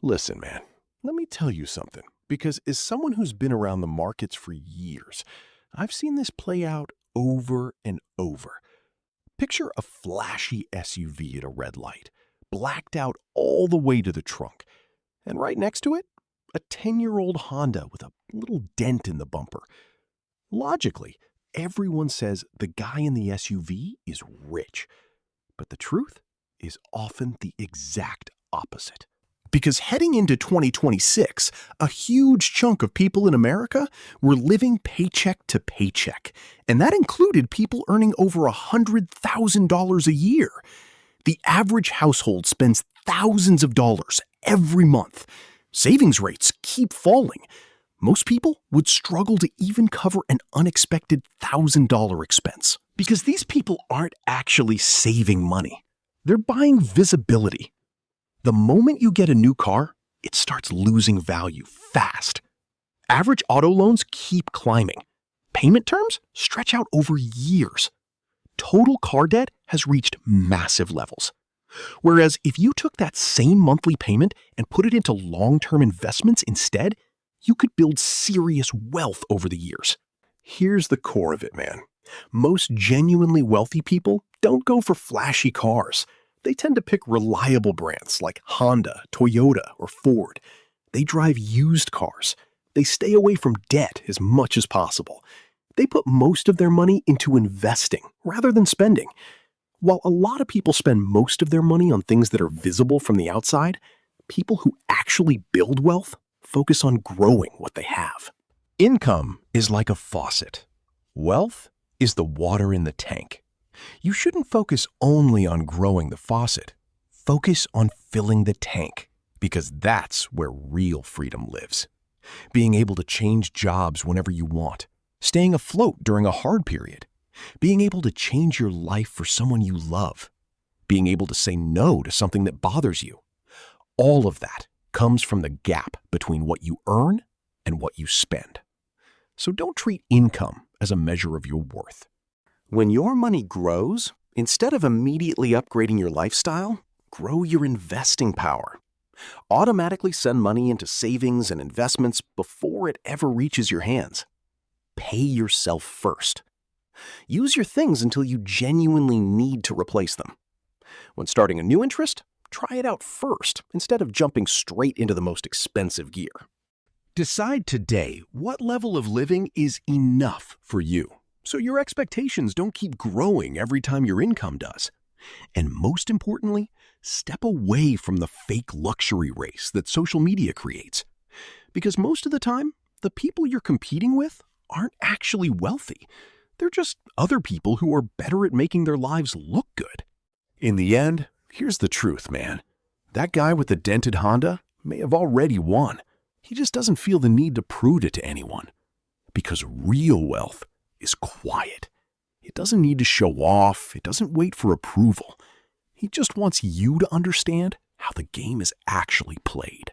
Listen, man, let me tell you something. Because as someone who's been around the markets for years, I've seen this play out over and over. Picture a flashy SUV at a red light, blacked out all the way to the trunk. And right next to it, a 10-year-old Honda with a little dent in the bumper. Logically, everyone says the guy in the SUV is rich. But the truth is often the exact opposite. Because heading into 2026, a huge chunk of people in America were living paycheck to paycheck. And that included people earning over $100,000 a year. The average household spends thousands of dollars every month. Savings rates keep falling. Most people would struggle to even cover an unexpected $1,000 expense. Because these people aren't actually saving money. They're buying visibility. The moment you get a new car, it starts losing value fast. Average auto loans keep climbing. Payment terms stretch out over years. Total car debt has reached massive levels. Whereas if you took that same monthly payment and put it into long-term investments instead, you could build serious wealth over the years. Here's the core of it, man. Most genuinely wealthy people don't go for flashy cars. They tend to pick reliable brands like Honda, Toyota, or Ford. They drive used cars. They stay away from debt as much as possible. They put most of their money into investing rather than spending. While a lot of people spend most of their money on things that are visible from the outside, people who actually build wealth focus on growing what they have. Income is like a faucet. Wealth is the water in the tank. You shouldn't focus only on growing the faucet. Focus on filling the tank, because that's where real freedom lives. Being able to change jobs whenever you want, staying afloat during a hard period, being able to change your life for someone you love, being able to say no to something that bothers you. All of that comes from the gap between what you earn and what you spend. So don't treat income as a measure of your worth. When your money grows, instead of immediately upgrading your lifestyle, grow your investing power. Automatically send money into savings and investments before it ever reaches your hands. Pay yourself first. Use your things until you genuinely need to replace them. When starting a new interest, try it out first instead of jumping straight into the most expensive gear. Decide today what level of living is enough for you, so your expectations don't keep growing every time your income does. And most importantly, step away from the fake luxury race that social media creates. Because most of the time, the people you're competing with aren't actually wealthy. They're just other people who are better at making their lives look good. In the end, here's the truth, man. That guy with the dented Honda may have already won. He just doesn't feel the need to prove it to anyone. Because real wealth is quiet. It doesn't need to show off. It doesn't wait for approval. He just wants you to understand how the game is actually played.